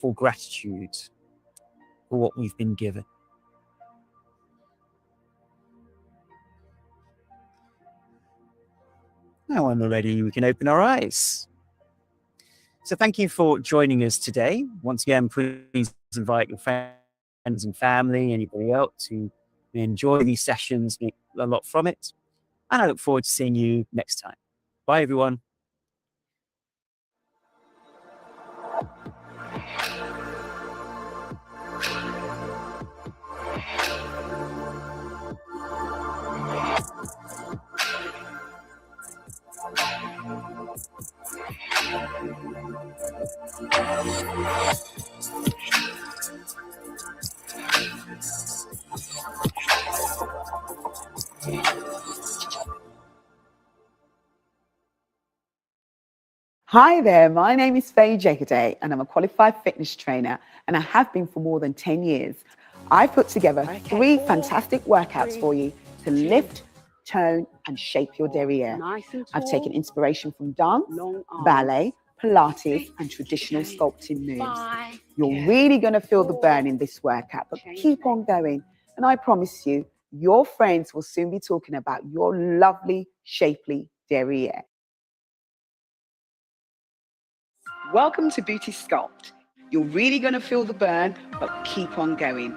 for gratitude for what we've been given. Now, when we're ready, we can open our eyes. So thank you for joining us today. Once again, please invite your friends and family, anybody else to enjoy these sessions, make a lot from it. And I look forward to seeing you next time. Bye, everyone. Hi there, my name is Faye Jagaday and I'm a qualified fitness trainer and I have been for more than 10 years. I've put together 3 fantastic workouts for you to lift, tone and shape your derriere. I've taken inspiration from dance, ballet, Pilates and traditional sculpting moves. You're really going to feel the burn in this workout, but keep on going and I promise you, your friends will soon be talking about your lovely, shapely derriere. Welcome to Booty Sculpt. You're really going to feel the burn, but keep on going.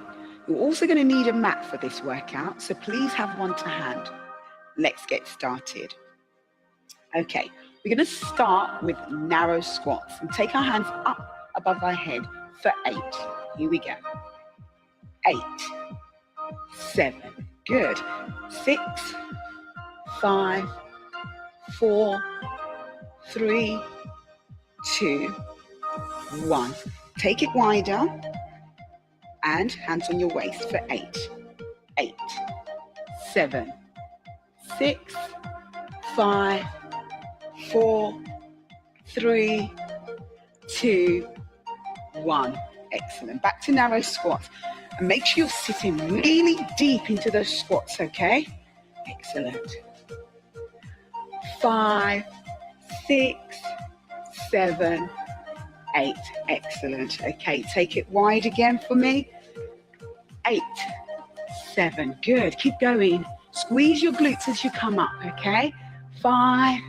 You're also going to need a mat for this workout, so please have one to hand. Let's get started. Okay, we're going to start with narrow squats and take our hands up above our head for 8. Here we go. 8, 7, good. 6, 5, 4, 3, 2, 1. Take it wider and hands on your waist for 8, 8, 7, 6, 5, 4, 3, 2, 1. Excellent. Back to narrow squats. And make sure you're sitting really deep into those squats, okay? Excellent. 5, 6, 7, 8. Excellent. Okay, take it wide again for me. 8, 7. Good. Keep going. Squeeze your glutes as you come up, okay? 5,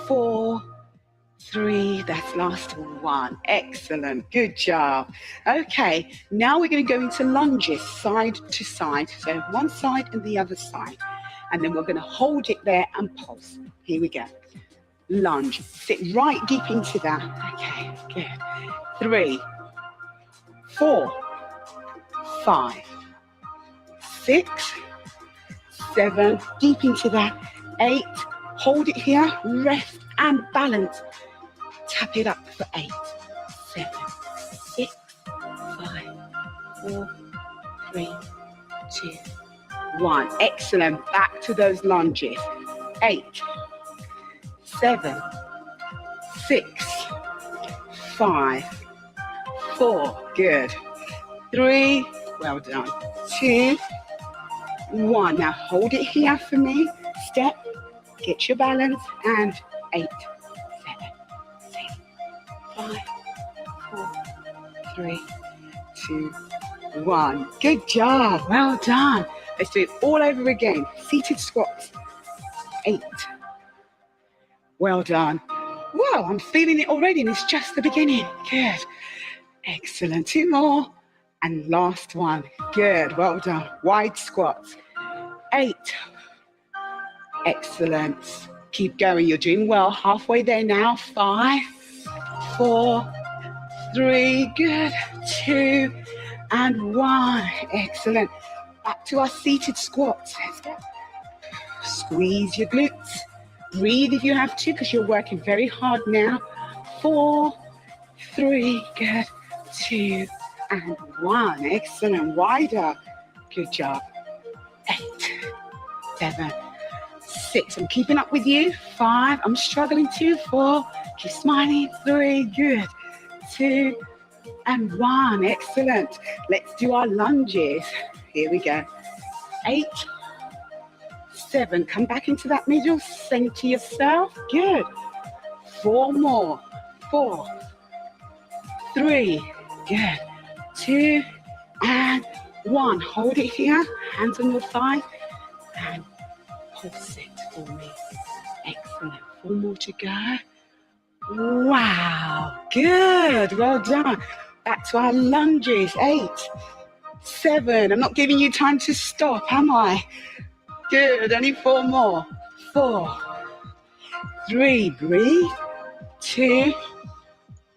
4, 3. That's last 1. Excellent. Good job. Okay, now we're going to go into lunges, side to side. So one side and the other side. And then we're going to hold it there and pulse. Here we go. Lunge. Sit right deep into that. Okay, good. 3, 4, 5, 6, 7. Deep into that. 8. Hold it here. Rest and balance. Tap it up for 8, 7, 6, 5, 4, 3, 2, 1. Excellent. Back to those lunges. 8, 7, 6, 5, 4. Good. 3. Well done. 2, 1. Now hold it here for me. Step. Get your balance. And 8, 7, 6, 5, 4, 3, 2, 1. Good job. Well done. Let's do it all over again. Seated squats. 8. Well done. Wow, I'm feeling it already and it's just the beginning. Good. Excellent. 2 more. And last one. Good. Well done. Wide squats. 8. Excellent. Keep going. You're doing well. Halfway there now. 5, 4, 3. Good. 2 and 1. Excellent. Back to our seated squats. Let's go. Squeeze your glutes. Breathe if you have to because you're working very hard now. 4, 3, good. 2 and 1. Excellent. Wider. Good job. 8, 7, 6. I'm keeping up with you. 5. I'm struggling too. 4. Keep smiling. 3. Good. 2 and 1. Excellent. Let's do our lunges. Here we go. 8, 7. Come back into that middle. Center yourself. Good. 4 more. 4, 3, Good. 2 and 1. Hold it here. Hands on your thigh. And pulse it for me. Excellent. 4 more to go. Wow. Good. Well done. Back to our lunges. 8, 7. I'm not giving you time to stop, am I? Good. Only 4 more. 4, 3. Breathe. 2,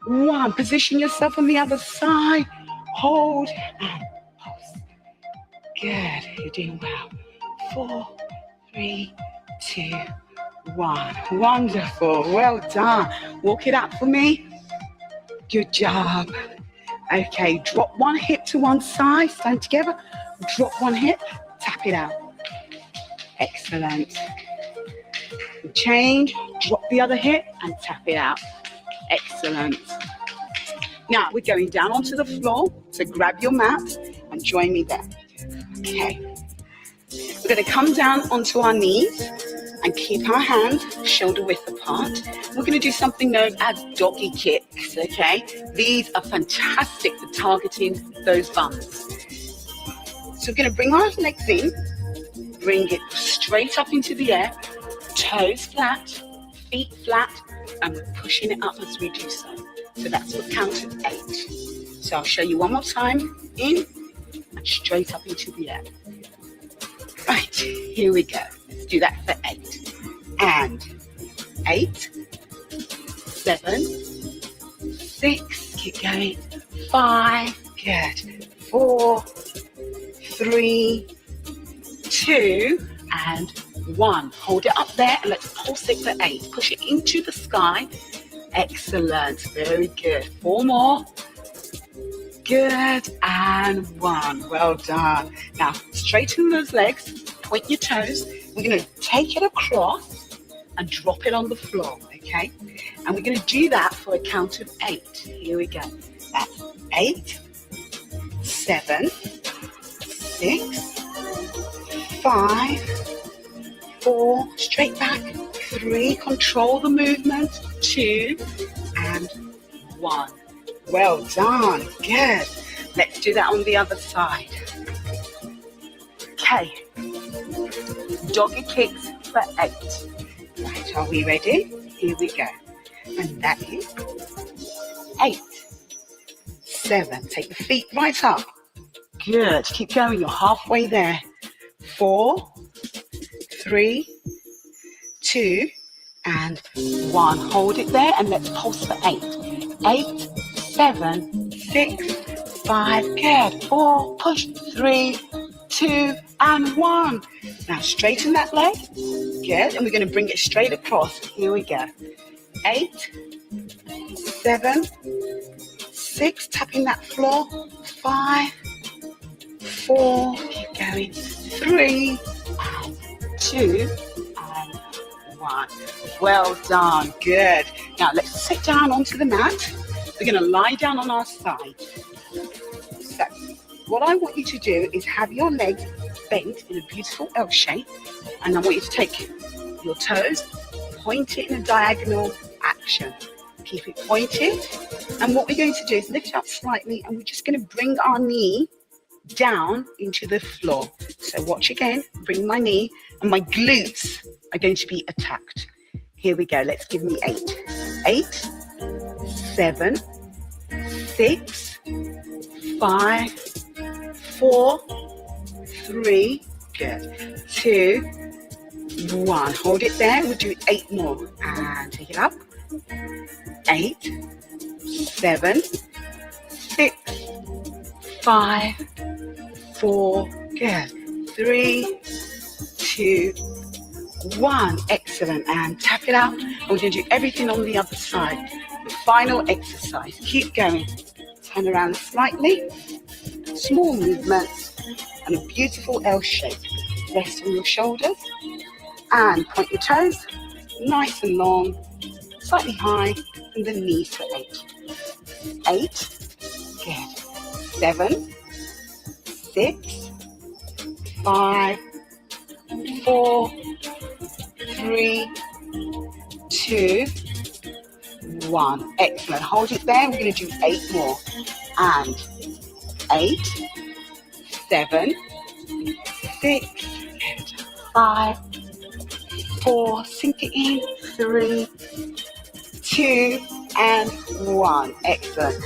1. Position yourself on the other side. Hold and pulse. Good. You're doing well. 4, 3, 2, 1. Wonderful. Well done. Walk it up for me. Good job. Okay, drop one hip to one side. Stand together. Drop one hip. Tap it out. Excellent. Change. Drop the other hip and tap it out. Excellent. Now we're going down onto the floor. So grab your mat and join me there. Okay. We're going to come down onto our knees and keep our hands shoulder width apart. We're going to do something known as doggy kicks, okay? These are fantastic for targeting those bums. So we're going to bring our legs in, bring it straight up into the air, toes flat, feet flat, and we're pushing it up as we do so. So that's for count of 8. So I'll show you one more time. In and straight up into the air. Right, here we go. Let's do that for 8. And 8, 7, 6, keep going. 5, good. 4, 3, 2, and 1. Hold it up there and let's pulse it for 8. Push it into the sky. Excellent, very good. 4 more. Good, and 1. Well done. Now, straighten those legs, point your toes. We're going to take it across and drop it on the floor, okay? And we're going to do that for a count of 8. Here we go. That's 8, 7, 6, 5, 4, straight back, 3, control the movement, 2, and 1. Well done, good. Let's do that on the other side. Okay, doggy kicks for 8. Right, are we ready? Here we go. And that is 8, 7. Take the feet right up. Good, keep going, you're halfway there. 4, 3, 2, and 1. Hold it there and let's pulse for 8. 8, 7, 6, 5, good. 4, push, 3, 2, and 1. Now straighten that leg. Good, and we're going to bring it straight across. Here we go. 8, 7, 6, tapping that floor. 5, 4, keep going. 3, and 2, and 1. Well done, good. Now let's sit down onto the mat. We're going to lie down on our side. So what I want you to do is have your legs bent in a beautiful L shape, and I want you to take your toes, point it in a diagonal action. Keep it pointed, and what we're going to do is lift up slightly, and we're just going to bring our knee down into the floor. So watch again, bring my knee, and my glutes are going to be attacked. Here we go, let's give me 8. 8, 7, 6, 5, 4, 3, good, 2, 1. Hold it there. We'll do 8 more. And take it up. 8, 7, 6, 5, 4, good, 3, 2, 1. Excellent. And tap it out. And we're going to do everything on the other side. The final exercise. Keep going. Turn around slightly. Small movements. And a beautiful L shape. Rest on your shoulders. And point your toes. Nice and long. Slightly high. And the knees for 8. 8. Good. 7. 6. 5. 4. 3, 2, 1. Excellent. Hold it there. We're going to do 8 more. and 8, 7, 6, 5, 4, sink it in, 3, 2, and 1. Excellent.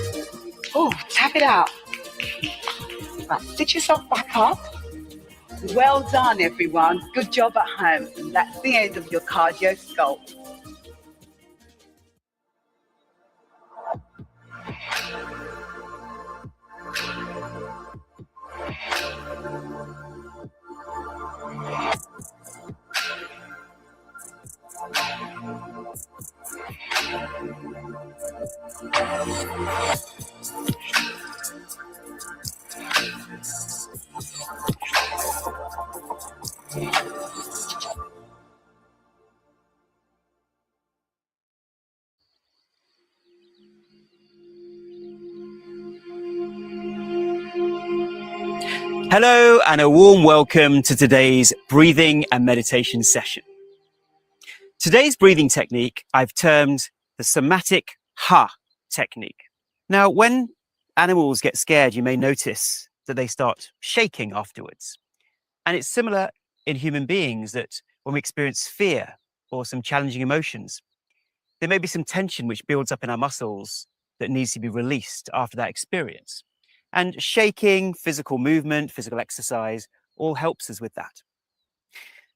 Oh, tap it out. Right, sit yourself back up. Well done, everyone. Good job at home. And that's the end of your cardio sculpt. Hello, and a warm welcome to today's breathing and meditation session. Today's breathing technique I've termed the somatic ha technique. Now, when animals get scared, you may notice that they start shaking afterwards. And it's similar in human beings that when we experience fear or some challenging emotions, there may be some tension which builds up in our muscles that needs to be released after that experience. And shaking, physical movement, physical exercise all helps us with that.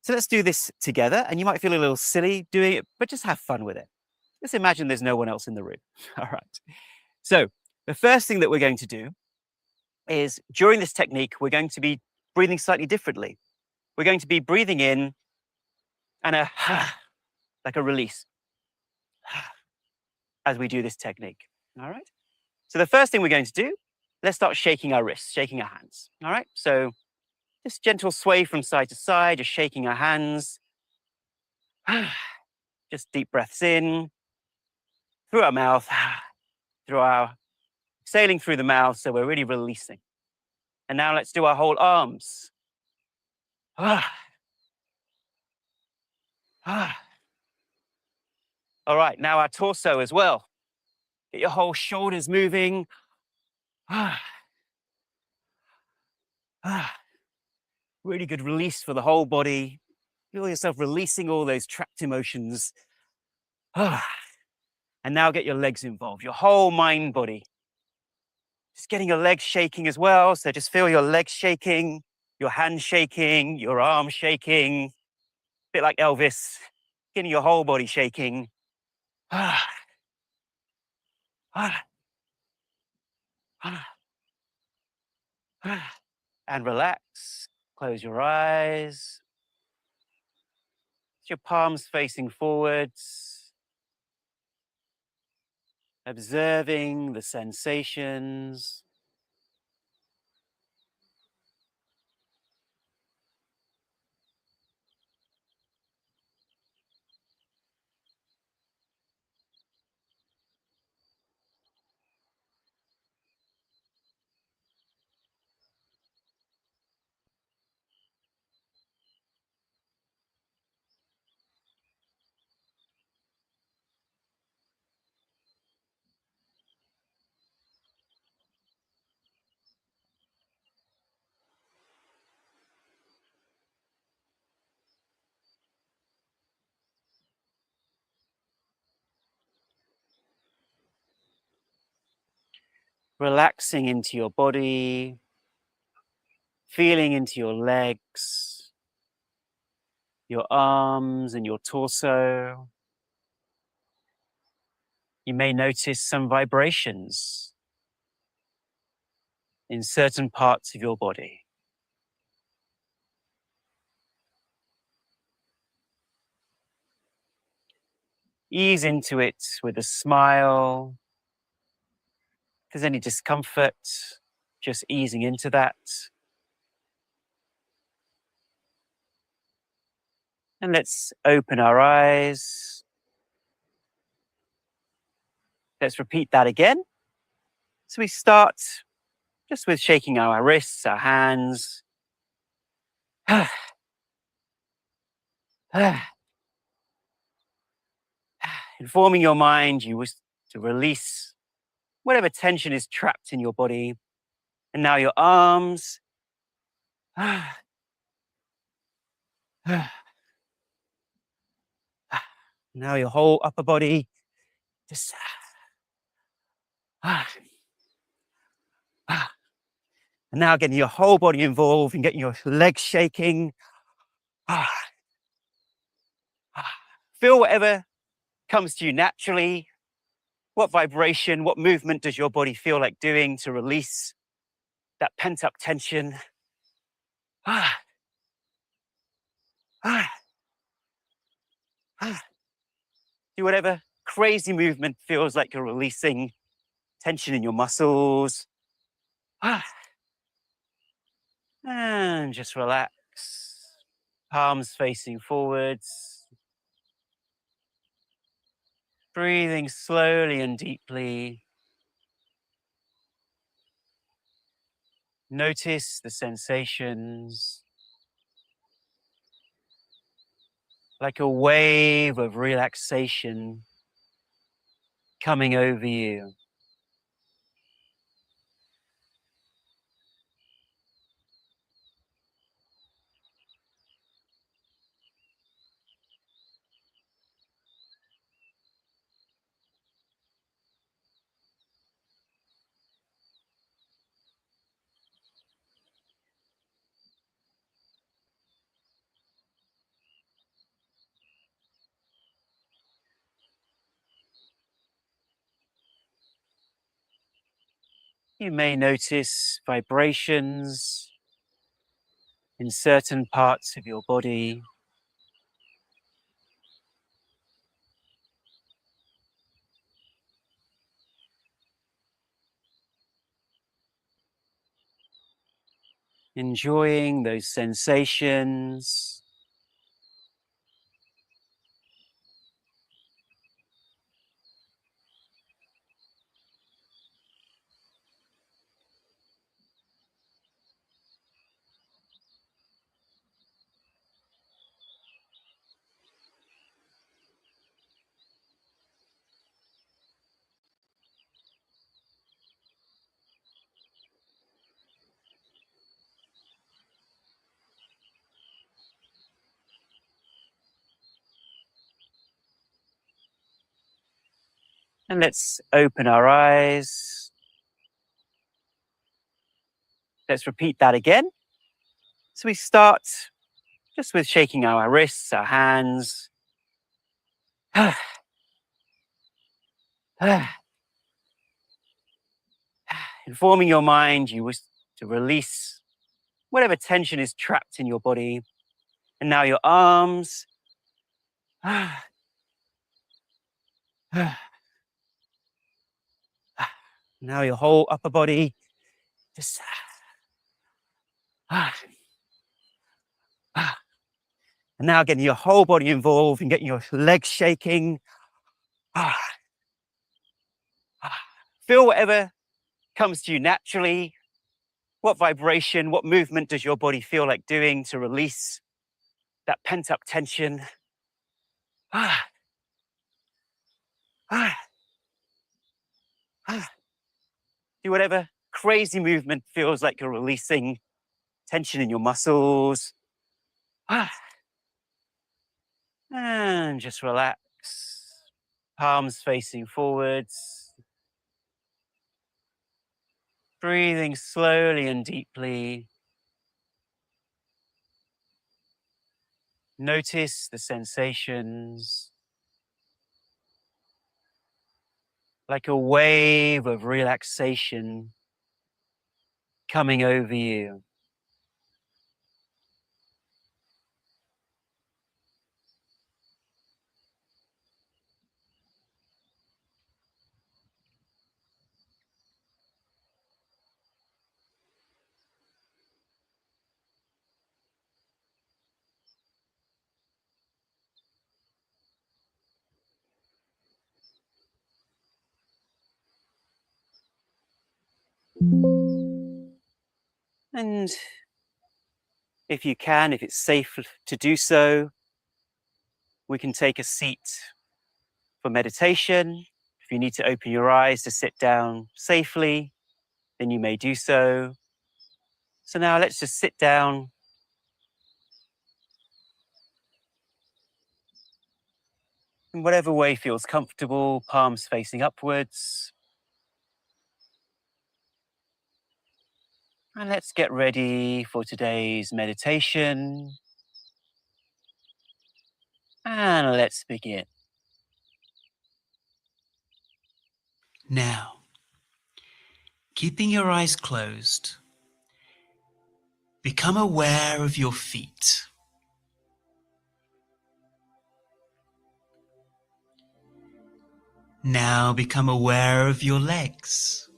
So let's do this together. And you might feel a little silly doing it, but just have fun with it. Just imagine there's no one else in the room. All right. So the first thing that we're going to do is during this technique, we're going to be breathing slightly differently. We're going to be breathing in and a like a release as we do this technique. All right. So the first thing we're going to do, let's start shaking our wrists, shaking our hands. All right. So just gentle sway from side to side, just shaking our hands. Just deep breaths in through our mouth, through our exhaling through the mouth. So we're really releasing. And now let's do our whole arms. All right, now our torso as well. Get your whole shoulders moving. Really good release for the whole body. Feel yourself releasing all those trapped emotions. And now get your legs involved, your whole mind body. Just getting your legs shaking as well. So just feel your legs shaking, your hands shaking, your arms shaking. A bit like Elvis, getting your whole body shaking. And relax. Close your eyes. Your palms facing forwards. Observing the sensations. Relaxing into your body, feeling into your legs, your arms and your torso. You may notice some vibrations in certain parts of your body. Ease into it with a smile. If there's any discomfort, just easing into that. And let's open our eyes. Let's repeat that again. So we start just with shaking our wrists, our hands. Informing your mind you wish to release whatever tension is trapped in your body. And now your arms. Now your whole upper body. Just and now getting your whole body involved and getting your legs shaking. Feel whatever comes to you naturally. What vibration, what movement does your body feel like doing to release that pent-up tension? Do whatever crazy movement feels like you're releasing tension in your muscles. And just relax. Palms facing forwards. Breathing slowly and deeply. Notice the sensations. Like a wave of relaxation coming over you. You may notice vibrations in certain parts of your body. Enjoying those sensations. And let's open our eyes. Let's repeat that again. So we start just with shaking our wrists, our hands. Informing your mind you wish to release whatever tension is trapped in your body. And now your arms. Now your whole upper body. Just and now getting your whole body involved and getting your legs shaking. Feel whatever comes to you naturally. What vibration, what movement does your body feel like doing to release that pent-up tension? Do whatever crazy movement feels like you're releasing tension in your muscles. And just relax. Palms facing forwards. Breathing slowly and deeply. Notice the sensations. Like a wave of relaxation coming over you. And if you can, if it's safe to do so, we can take a seat for meditation. If you need to open your eyes to sit down safely, then you may do so. So now let's just sit down. In whatever way feels comfortable, palms facing upwards. And let's get ready for today's meditation. And let's begin. Now, keeping your eyes closed, become aware of your feet. Now become aware of your legs.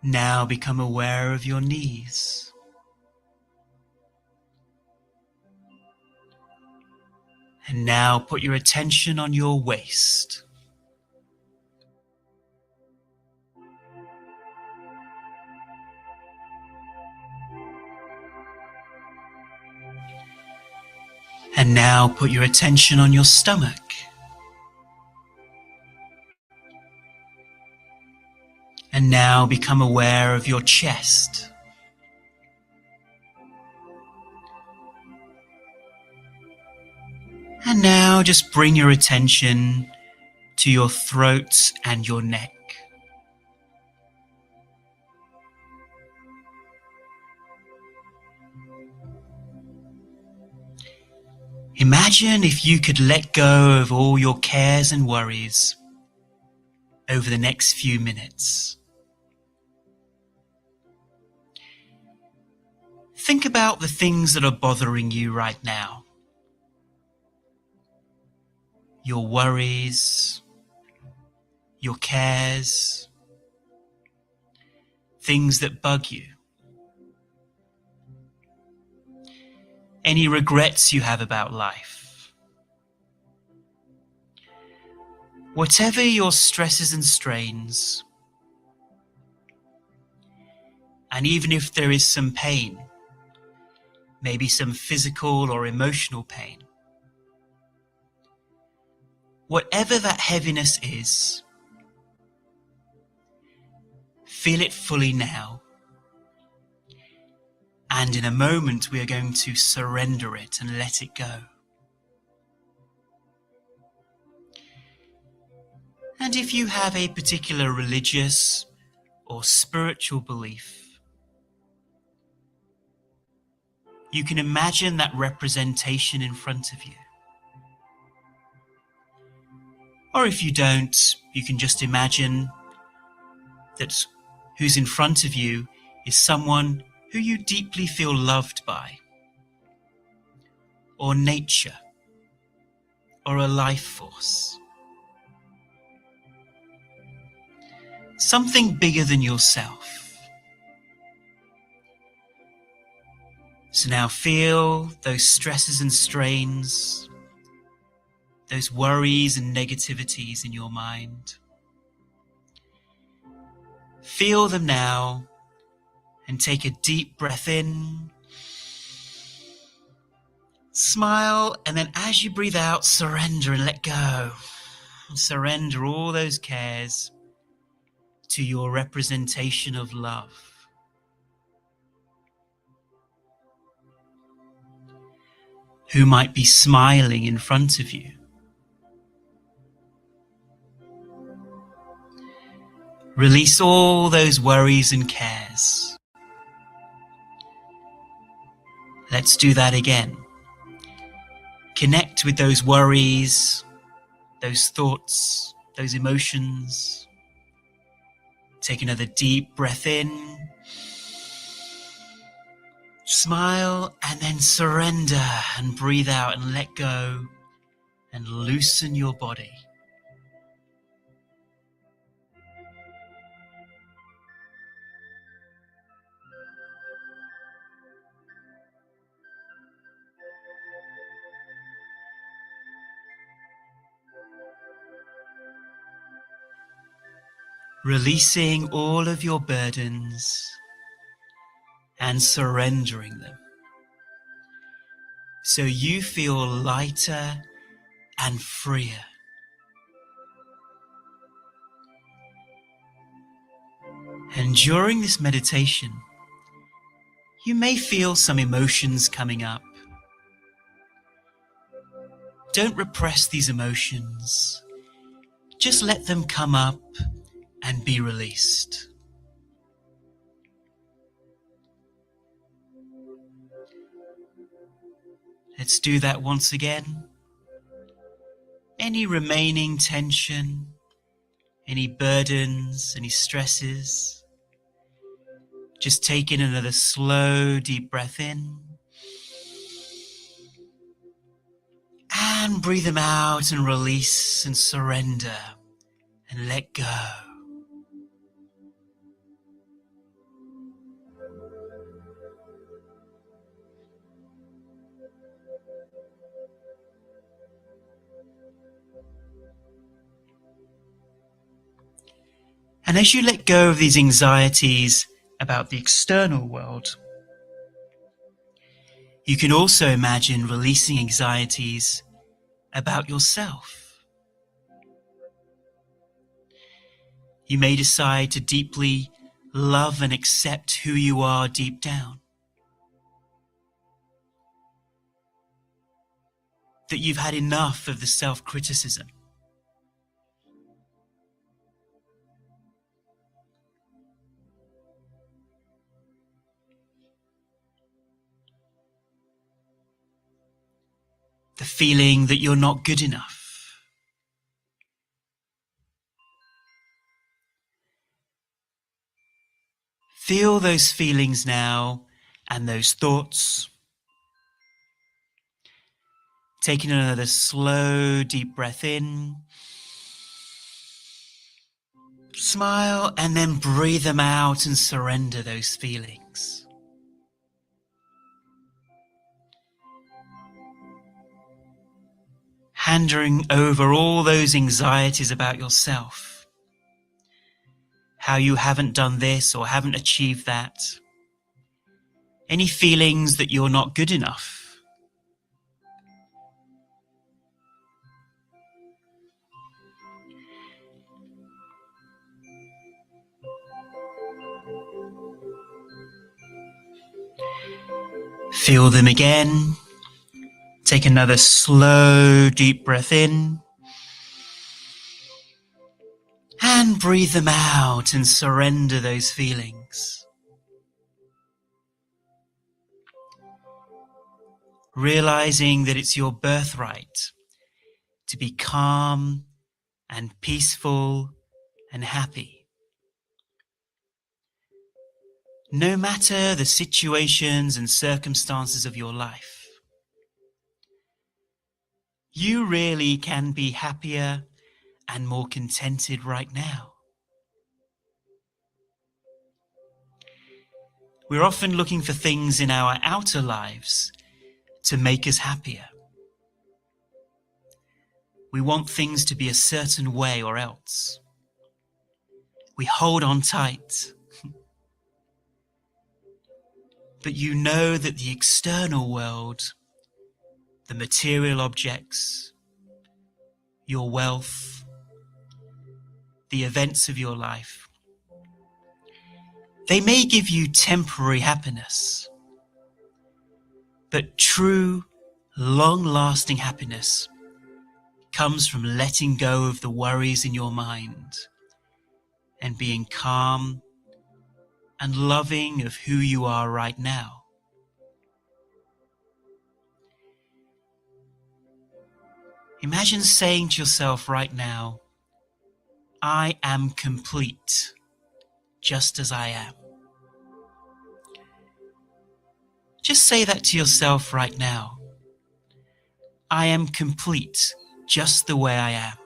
Now become aware of your knees. And now put your attention on your waist. And now put your attention on your stomach. And now become aware of your chest. And now just bring your attention to your throat and your neck. Imagine if you could let go of all your cares and worries over the next few minutes. Think about the things that are bothering you right now. Your worries, your cares, things that bug you. Any regrets you have about life. Whatever your stresses and strains, and even if there is some pain, maybe some physical or emotional pain, whatever that heaviness is, feel it fully now. And in a moment, we are going to surrender it and let it go. And if you have a particular religious or spiritual belief, you can imagine that representation in front of you. Or if you don't, you can just imagine that who's in front of you is someone who you deeply feel loved by, or nature, or a life force. Something bigger than yourself. So now feel those stresses and strains, those worries and negativities in your mind. Feel them now and take a deep breath in. Smile, and then as you breathe out, surrender and let go. Surrender all those cares to your representation of love. Who might be smiling in front of you. Release all those worries and cares. Let's do that again. Connect with those worries, those thoughts, those emotions. Take another deep breath in. Smile and then surrender and breathe out and let go and loosen your body. Releasing all of your burdens and surrendering them. so you feel lighter and freer. And during this meditation, you may feel some emotions coming up. Don't repress these emotions. Just let them come up and be released. Let's do that once again. Any remaining tension, any burdens, any stresses, just take in another slow, deep breath in. And breathe them out and release and surrender and let go. And as you let go of these anxieties about the external world, you can also imagine releasing anxieties about yourself. You may decide to deeply love and accept who you are deep down. That you've had enough of the self-criticism. The feeling that you're not good enough. Feel those feelings now and those thoughts. Taking another slow, deep breath in. Smile and then breathe them out and surrender those feelings. Handing over all those anxieties about yourself. How you haven't done this or haven't achieved that. Any feelings that you're not good enough. Feel them again. Take another slow, deep breath in. And breathe them out and surrender those feelings. Realizing that it's your birthright to be calm and peaceful and happy. No matter the situations and circumstances of your life, you really can be happier and more contented right now. We're often looking for things in our outer lives to make us happier. We want things to be a certain way or else. We hold on tight. But you know that the external world, the material objects, your wealth, the events of your life, they may give you temporary happiness, but true, long-lasting happiness comes from letting go of the worries in your mind and being calm and loving of who you are right now. Imagine saying to yourself right now, I am complete, just as I am. Just say that to yourself right now. I am complete, just the way I am.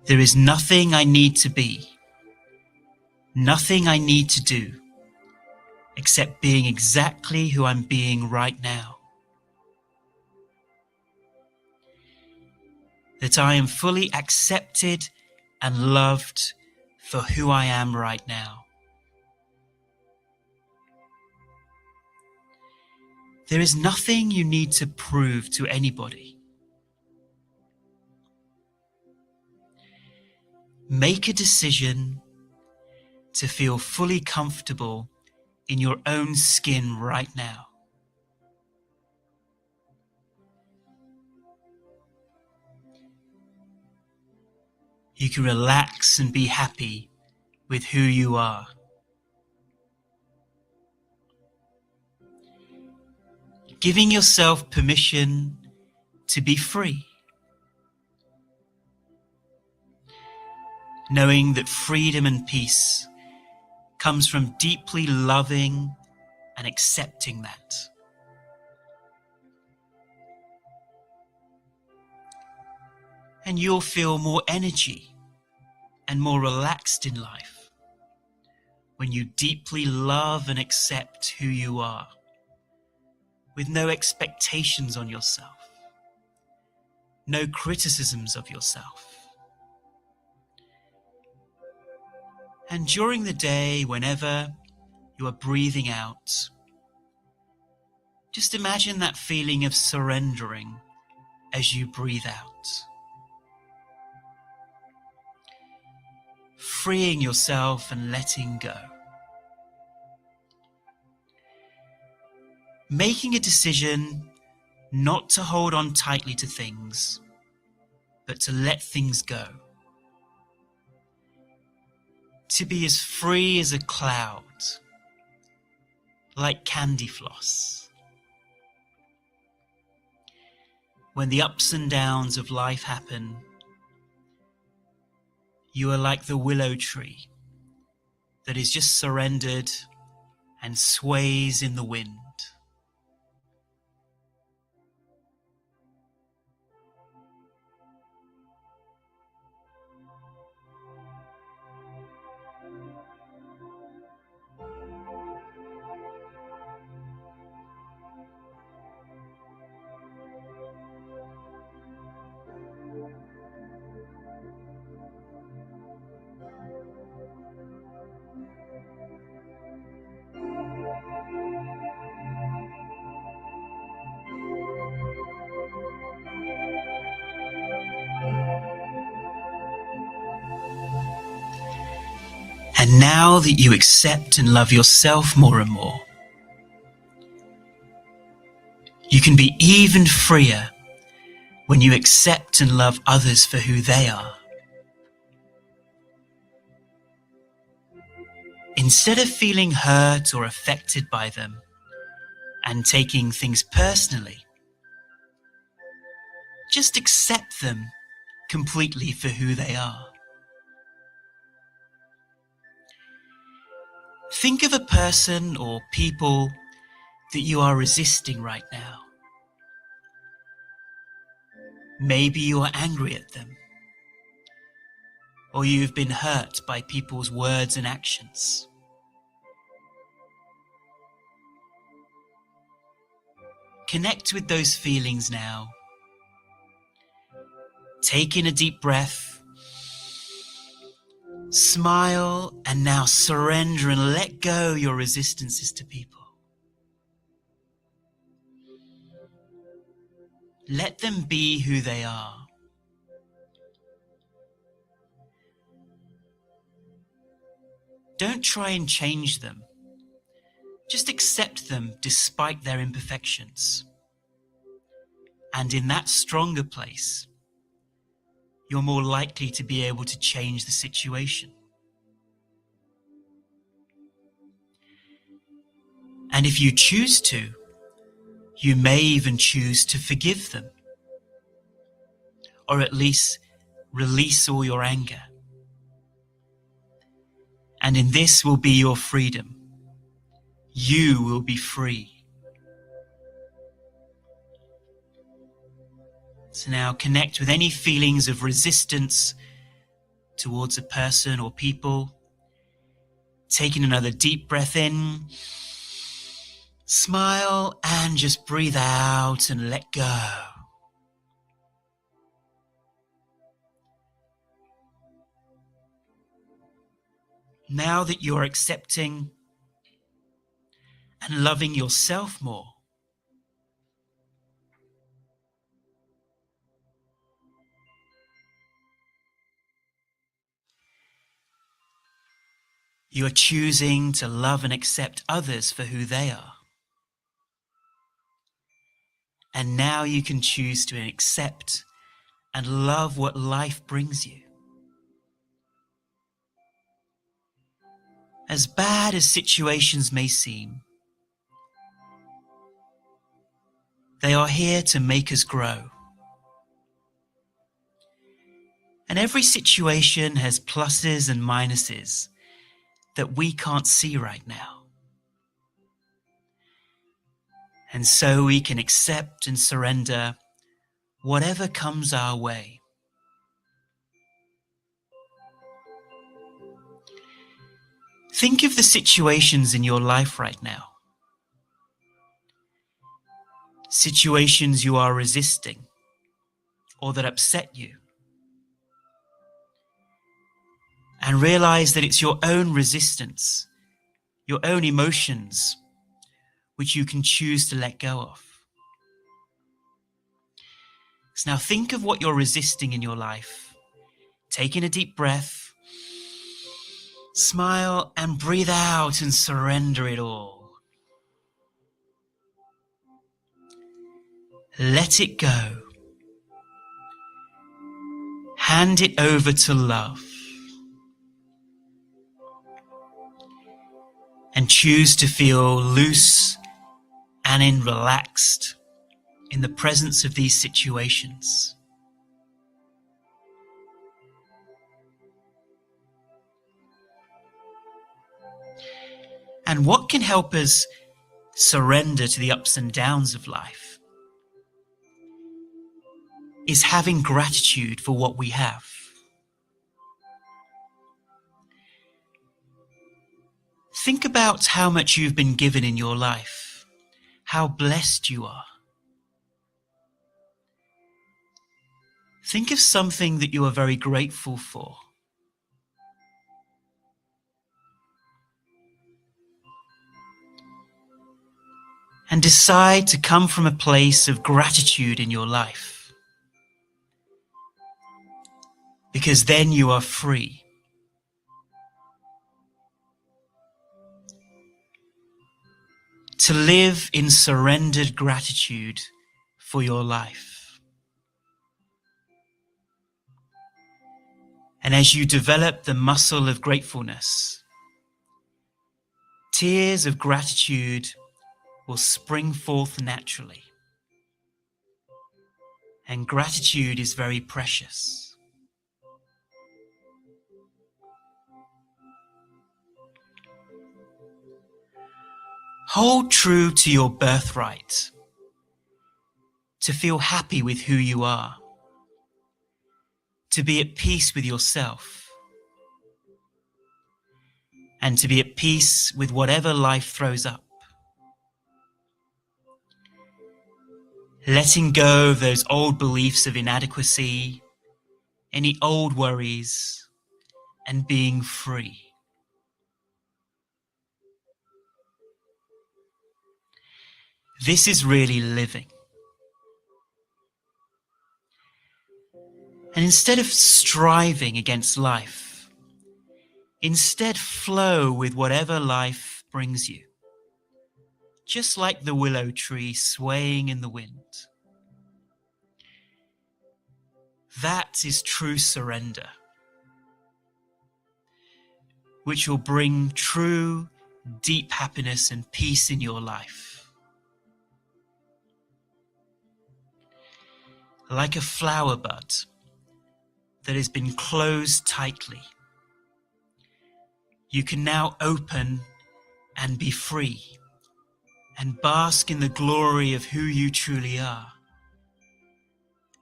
There is nothing I need to be, nothing I need to do, except being exactly who I'm being right now. That I am fully accepted and loved for who I am right now. There is nothing you need to prove to anybody. Make a decision to feel fully comfortable in your own skin right now. You can relax and be happy with who you are. Giving yourself permission to be free. Knowing that freedom and peace comes from deeply loving and accepting that. And you'll feel more energy and more relaxed in life when you deeply love and accept who you are, with no expectations on yourself, no criticisms of yourself. And during the day, whenever you are breathing out, just imagine that feeling of surrendering as you breathe out. Freeing yourself and letting go. Making a decision not to hold on tightly to things, but to let things go. To be as free as a cloud, like candy floss. When the ups and downs of life happen, you are like the willow tree that is just surrendered and sways in the wind. And now that you accept and love yourself more and more, you can be even freer when you accept and love others for who they are. Instead of feeling hurt or affected by them and taking things personally, just accept them completely for who they are. Think of a person or people that you are resisting right now. Maybe you are angry at them, or you've been hurt by people's words and actions. Connect with those feelings now. Take in a deep breath. Smile, and now surrender and let go your resistances to people. Let them be who they are. Don't try and change them. Just accept them despite their imperfections. And in that stronger place, you're more likely to be able to change the situation. And if you choose to, you may even choose to forgive them, or at least release all your anger. And in this will be your freedom. You will be free. So now connect with any feelings of resistance towards a person or people. Taking another deep breath in. Smile and just breathe out and let go. Now that you're accepting and loving yourself more, you are choosing to love and accept others for who they are. And now you can choose to accept and love what life brings you. As bad as situations may seem, they are here to make us grow. And every situation has pluses and minuses that we can't see right now. And so we can accept and surrender whatever comes our way. Think of the situations in your life right now. Situations you are resisting or that upset you. And realize that it's your own resistance, your own emotions, which you can choose to let go of. So now think of what you're resisting in your life. Take in a deep breath, smile, and breathe out and surrender it all. Let it go. Hand it over to love. And choose to feel loose and relaxed in the presence of these situations. And what can help us surrender to the ups and downs of life is having gratitude for what we have. Think about how much you've been given in your life, how blessed you are. Think of something that you are very grateful for. And decide to come from a place of gratitude in your life. Because then you are free. To live in surrendered gratitude for your life. And as you develop the muscle of gratefulness, tears of gratitude will spring forth naturally. And gratitude is very precious. Hold true to your birthright, to feel happy with who you are, to be at peace with yourself, and to be at peace with whatever life throws up. Letting go of those old beliefs of inadequacy, any old worries, and being free. This is really living. And instead of striving against life, instead flow with whatever life brings you. Just like the willow tree swaying in the wind. That is true surrender, which will bring true, deep happiness and peace in your life. Like a flower bud that has been closed tightly, you can now open and be free and bask in the glory of who you truly are,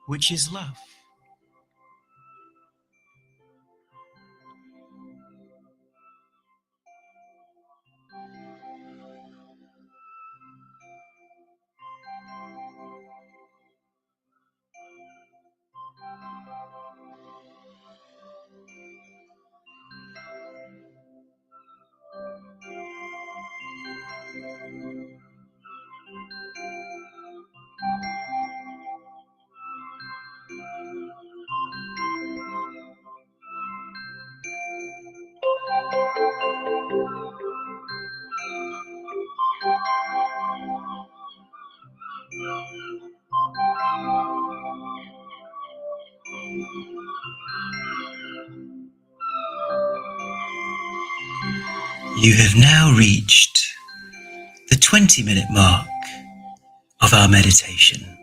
which is love. You have now reached the 20-minute mark of our meditation.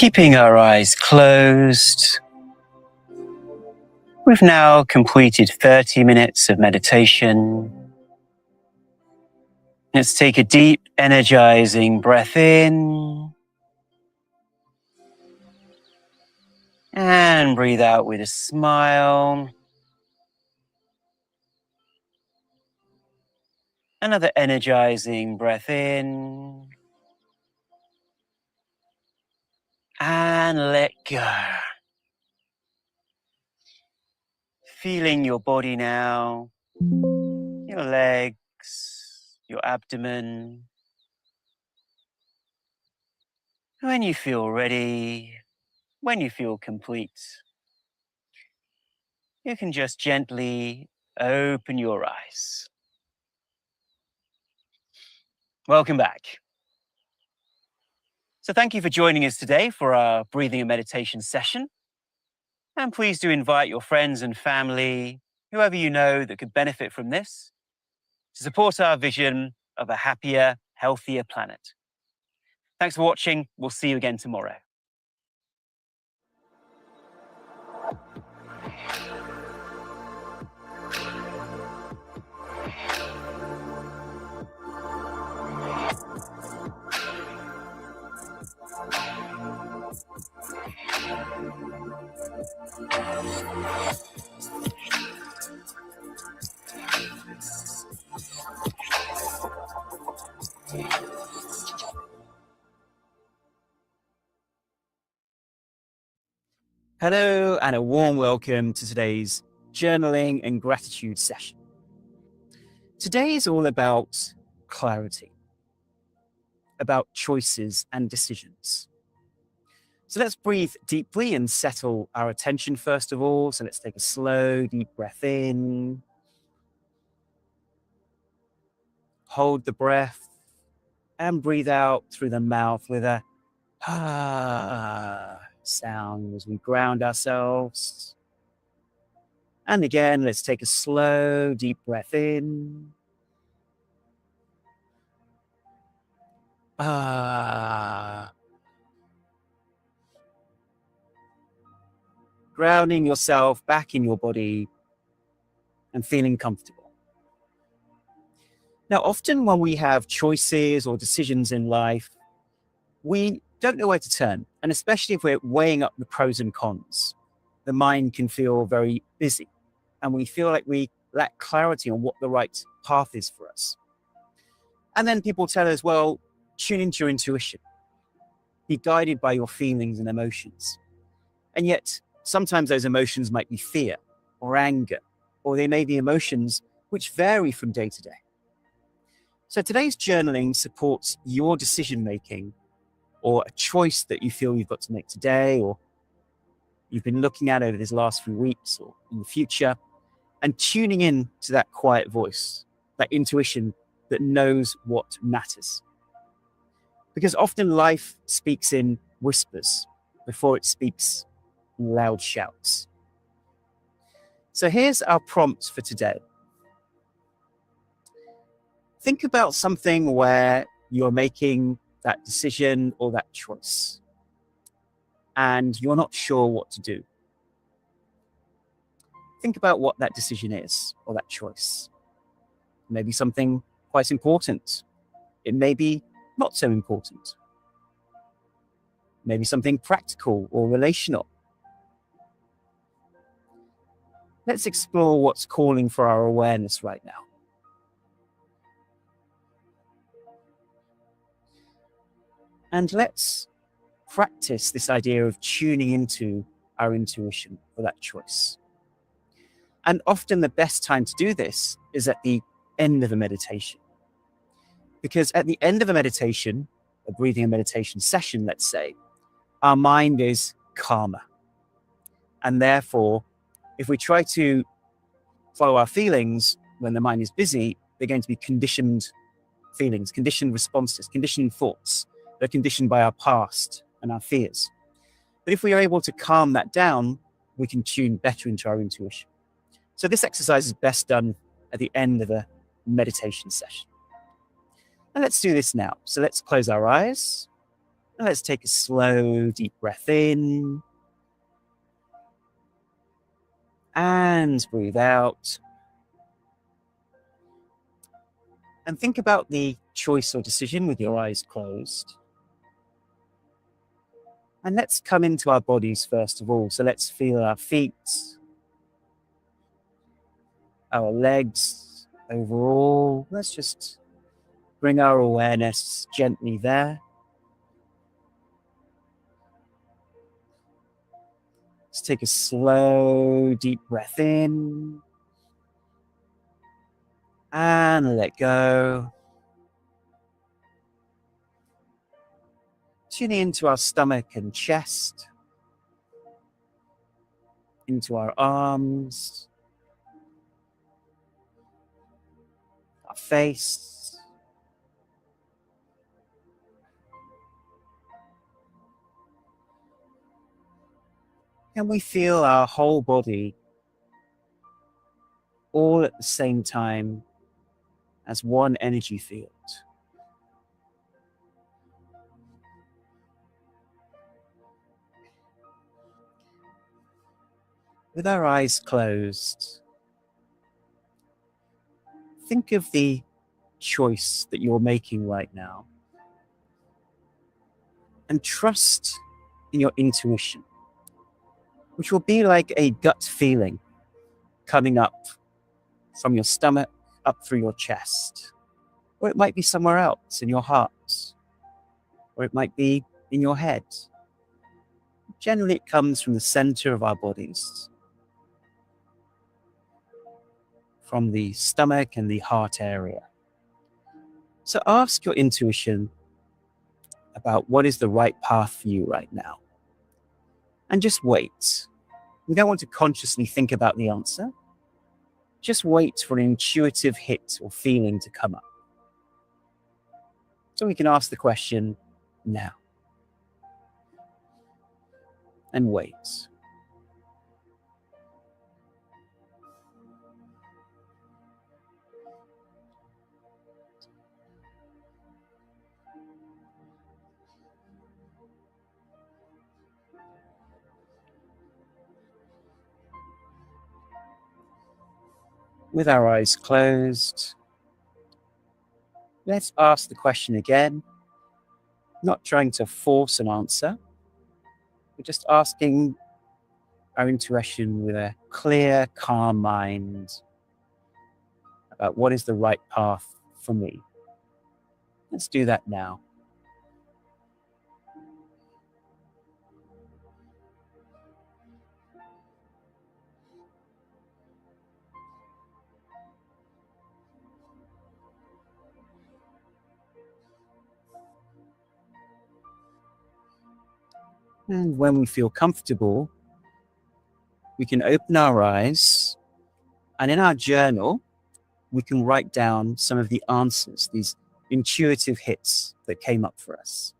Keeping our eyes closed, we've now completed 30 minutes of meditation. Let's take a deep, energizing breath in and breathe out with a smile. Another energizing breath in and let go. Feeling your body now, your legs, your abdomen. When you feel ready, when you feel complete, you can just gently open your eyes. Welcome back. So thank you for joining us today for our breathing and meditation session. And please do invite your friends and family, whoever you know that could benefit from this, to support our vision of a happier, healthier planet. Thanks for watching. We'll see you again tomorrow. Hello, and a warm welcome to today's journaling and gratitude session. Today is all about clarity, about choices and decisions. So let's breathe deeply and settle our attention first of all. So let's take a slow, deep breath in, hold the breath, and breathe out through the mouth with a sound as we ground ourselves. And again, let's take a slow, deep breath in. Grounding yourself back in your body and feeling comfortable. Now, often when we have choices or decisions in life, we don't know where to turn. And especially if we're weighing up the pros and cons, the mind can feel very busy and we feel like we lack clarity on what the right path is for us. And then people tell us, well, tune into your intuition, be guided by your feelings and emotions. And yet, sometimes those emotions might be fear or anger, or they may be emotions which vary from day to day. So today's journaling supports your decision making or a choice that you feel you've got to make today, or you've been looking at over these last few weeks or in the future, and tuning in to that quiet voice, that intuition that knows what matters. Because often life speaks in whispers before it speaks in loud shouts. So here's our prompt for today. Think about something where you're making that decision or that choice and you're not sure what to do. Think about what that decision is or that choice. Maybe something quite important. It may be not so important. Maybe something practical or relational. Let's explore what's calling for our awareness right now. And let's practice this idea of tuning into our intuition for that choice. And often the best time to do this is at the end of a meditation. Because at the end of a meditation, a breathing and meditation session, let's say, our mind is calmer. And therefore, if we try to follow our feelings when the mind is busy, they're going to be conditioned feelings, conditioned responses, conditioned thoughts. They're conditioned by our past and our fears. But if we are able to calm that down, we can tune better into our intuition. So this exercise is best done at the end of a meditation session. And let's do this now. So let's close our eyes and let's take a slow, deep breath in and breathe out. And think about the choice or decision with your eyes closed. And let's come into our bodies first of all. So let's feel our feet, our legs overall. Let's just bring our awareness gently there. Let's take a slow, deep breath in and let go. Tuning into our stomach and chest, into our arms, our face. And we feel our whole body all at the same time as one energy field. With our eyes closed, think of the choice that you're making right now and trust in your intuition, which will be like a gut feeling coming up from your stomach, up through your chest. Or it might be somewhere else in your heart, or it might be in your head. Generally, it comes from the center of our bodies, from the stomach and the heart area. So ask your intuition about what is the right path for you right now. And just wait. You don't want to consciously think about the answer. Just wait for an intuitive hit or feeling to come up. So we can ask the question now. And wait. With our eyes closed, let's ask the question again, not trying to force an answer, but just asking our intuition with a clear, calm mind about what is the right path for me. Let's do that now. And when we feel comfortable, we can open our eyes, and in our journal, we can write down some of the answers, these intuitive hits that came up for us.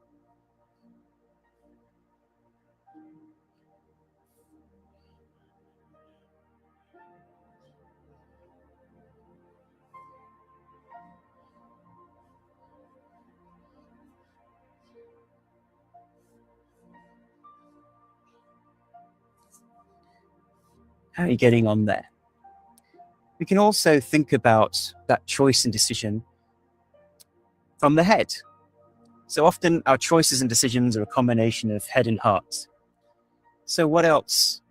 How are you getting on there? We can also think about that choice and decision from the head. So often our choices and decisions are a combination of head and heart. So what else